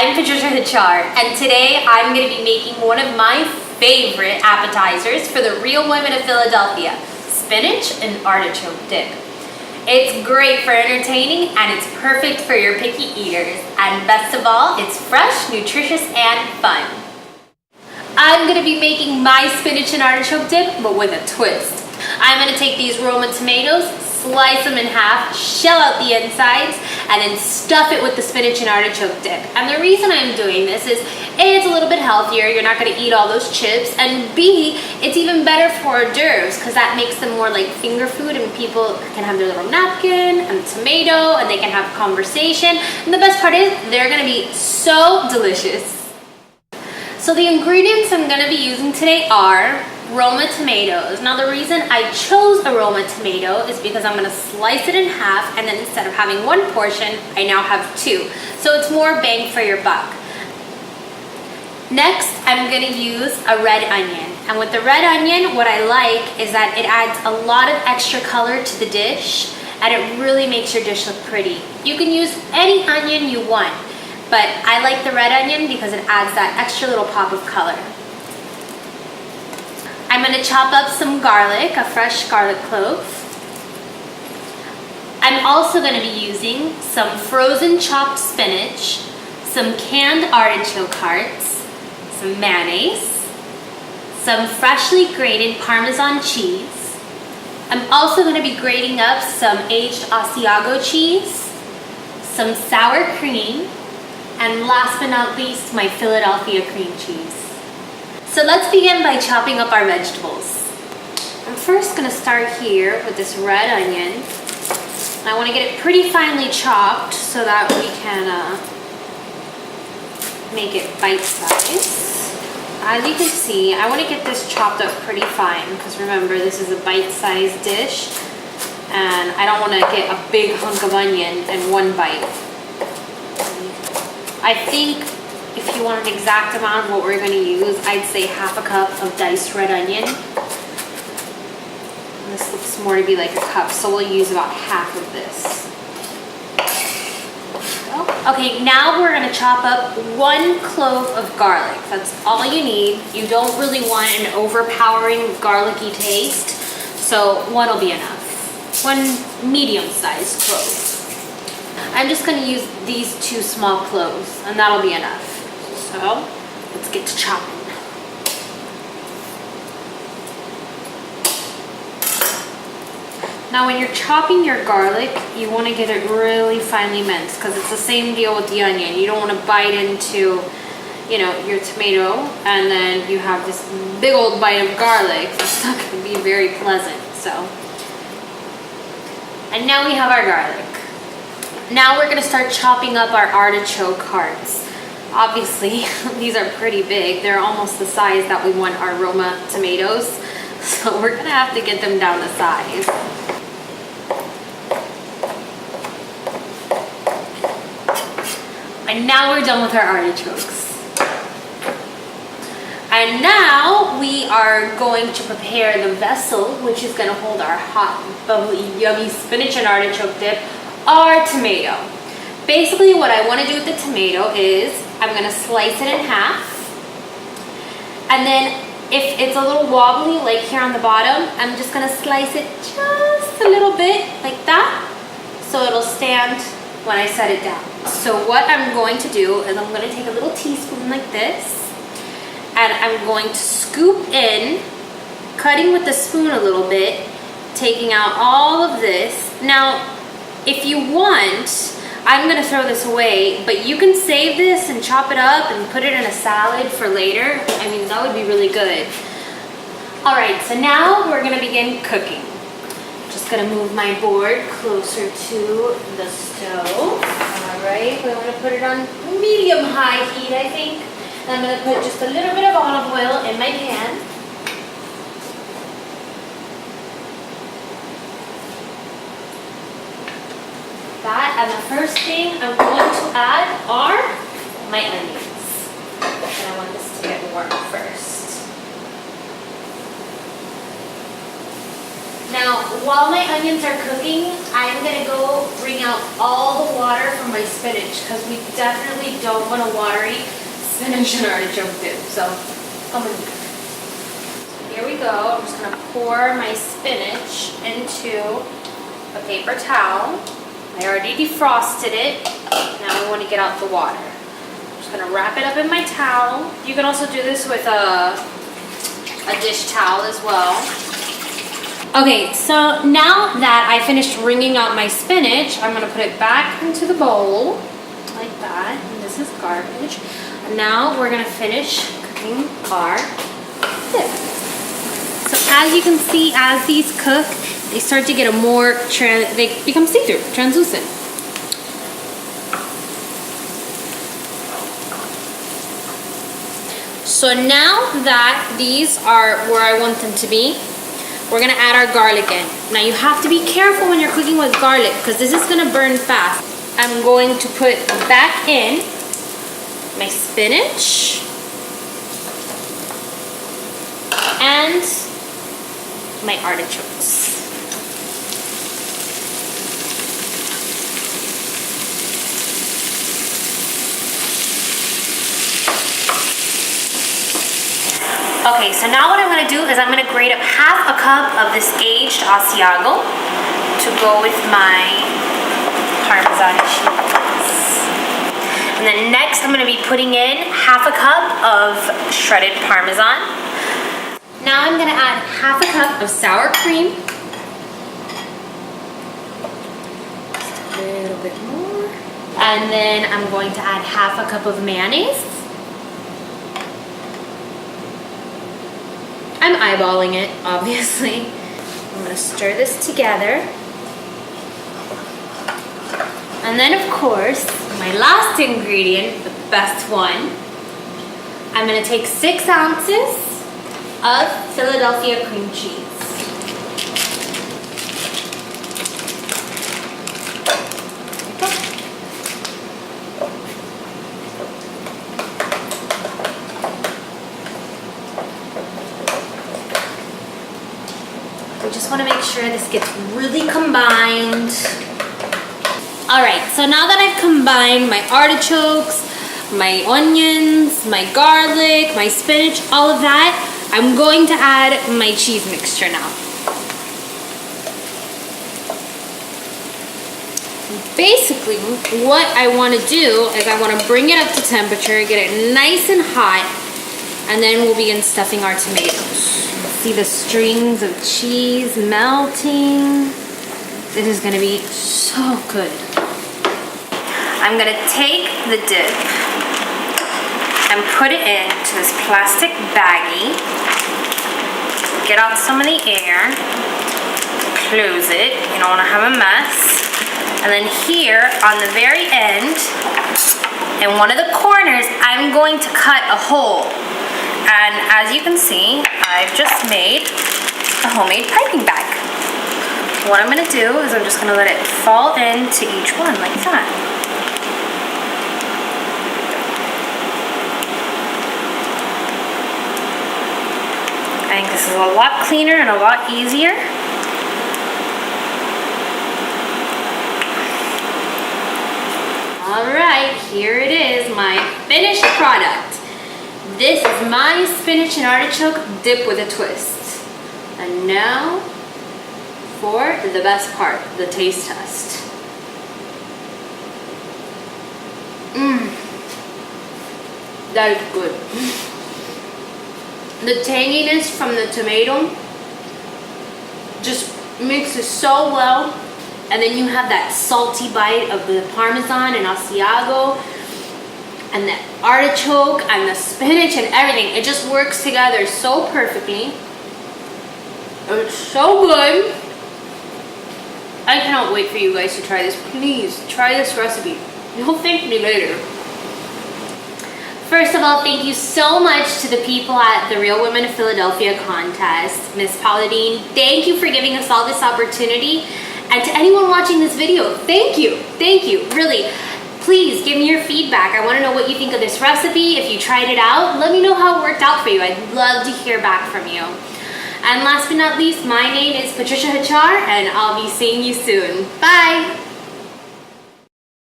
I'm Patricia Hachar, and today I'm going to be making one of my favorite appetizers for the real women of Philadelphia, spinach and artichoke dip. It's great for entertaining and it's perfect for your picky eaters, and best of all, it's fresh, nutritious, and fun. I'm going to be making my spinach and artichoke dip, but with a twist. I'm going to take these Roma tomatoes, slice them in half, shell out the insides, and then stuff it with the spinach and artichoke dip. And the reason I'm doing this is A, it's a little bit healthier, you're not going to eat all those chips, and B, it's even better for hors d'oeuvres because that makes them more like finger food and people can have their little napkin and tomato and they can have conversation. And the best part is they're going to be so delicious. So the ingredients I'm going to be using today are Roma tomatoes. Now the reason I chose a Roma tomato is because I'm going to slice it in half, and then instead of having one portion, I now have two. So it's more bang for your buck. Next, I'm going to use a red onion. And with the red onion, what I like is that it adds a lot of extra color to the dish, and it really makes your dish look pretty. You can use any onion you want, but I like the red onion because it adds that extra little pop of color. I'm going to chop up some garlic, a fresh garlic clove. I'm also going to be using some frozen chopped spinach, some canned artichoke hearts, some mayonnaise, some freshly grated Parmesan cheese. I'm also going to be grating up some aged Asiago cheese, some sour cream, and last but not least, my Philadelphia cream cheese. So let's begin by chopping up our vegetables. I'm first going to start here with this red onion. I want to get it pretty finely chopped so that we can make it bite-sized. As you can see, I want to get this chopped up pretty fine because remember, this is a bite-sized dish and I don't want to get a big hunk of onion in one bite. I think if you want an exact amount of what we're going to use, I'd say half a cup of diced red onion. And this looks more to be like a cup, so we'll use about half of this. Okay, now we're going to chop up 1 clove of garlic. That's all you need. You don't really want an overpowering garlicky taste, so 1 will be enough. 1 medium-sized clove. I'm just going to use these 2 small cloves, and that'll be enough. So, let's get to chopping. Now when you're chopping your garlic, you want to get it really finely minced because it's the same deal with the onion. You don't want to bite into, your tomato and then you have this big old bite of garlic. It's not going to be very pleasant. So, and now we have our garlic. Now we're going to start chopping up our artichoke hearts. Obviously, these are pretty big. They're almost the size that we want our Roma tomatoes. So we're gonna have to get them down to size. And now we're done with our artichokes. And now we are going to prepare the vessel, which is gonna hold our hot, bubbly, yummy spinach and artichoke dip, our tomato. Basically, what I want to do with the tomato is I'm going to slice it in half, and then if it's a little wobbly like here on the bottom, I'm just going to slice it just a little bit like that so it'll stand when I set it down. So what I'm going to do is I'm going to take a little teaspoon like this, and I'm going to scoop in, cutting with the spoon a little bit, taking out all of this. Now if you want, I'm going to throw this away, but you can save this and chop it up and put it in a salad for later. I mean, that would be really good. Alright, so now we're going to begin cooking. Just going to move my board closer to the stove. Alright, we're going to put it on medium-high heat, I think. And I'm going to put just a little bit of olive oil in my pan. And the first thing I'm going to add are my onions. And I want this to get warm first. Now, while my onions are cooking, I'm gonna go bring out all the water from my spinach because we definitely don't want a watery spinach and artichoke dip. So come with me. So here we go. I'm just gonna pour my spinach into a paper towel. I already defrosted it. Now we want to get out the water. I'm just gonna wrap it up in my towel. You can also do this with a dish towel as well. Okay, so now that I finished wringing out my spinach, I'm gonna put it back into the bowl, like that. And this is garbage. And now we're gonna finish cooking our dip. So as you can see, as these cook, they start to get a more, they become see-through, translucent. So now that these are where I want them to be, we're gonna add our garlic in. Now you have to be careful when you're cooking with garlic because this is gonna burn fast. I'm going to put back in my spinach and my artichokes. Okay, so now what I'm gonna do is I'm gonna grate up half a cup of this aged Asiago to go with my Parmesan cheese. And then next I'm gonna be putting in half a cup of shredded Parmesan. Now I'm gonna add half a cup of sour cream. Just a little bit more. And then I'm going to add half a cup of mayonnaise. I'm eyeballing it, obviously. I'm gonna stir this together. And then of course, my last ingredient, the best one, I'm gonna take 6 ounces of Philadelphia cream cheese. We just want to make sure this gets really combined. Alright, so now that I've combined my artichokes, my onions, my garlic, my spinach, all of that, I'm going to add my cheese mixture now. Basically, what I want to do is I want to bring it up to temperature, get it nice and hot, and then we'll begin stuffing our tomatoes. See the strings of cheese melting. This is gonna be so good. I'm gonna take the dip and put it into this plastic baggie. Get out some of the air. Close it. You don't wanna have a mess. And then here on the very end, in one of the corners, I'm going to cut a hole. And as you can see, I've just made a homemade piping bag. What I'm gonna do is I'm just gonna let it fall into each one like that. I think this is a lot cleaner and a lot easier. All right, here it is, my finished product. This is my spinach and artichoke dip with a twist. And now for the best part, the taste test. That is good. The tanginess from the tomato just mixes so well. And then you have that salty bite of the Parmesan and Asiago. And the artichoke and the spinach and everything. It just works together so perfectly. It's so good. I cannot wait for you guys to try this. Please try this recipe. You'll thank me later. First of all, thank you so much to the people at the Real Women of Philadelphia contest. Miss Pauladine, thank you for giving us all this opportunity. And to anyone watching this video, thank you. Thank you, really. Please give me your feedback. I want to know what you think of this recipe. If you tried it out, let me know how it worked out for you. I'd love to hear back from you. And last but not least, my name is Patricia Hachar, and I'll be seeing you soon. Bye!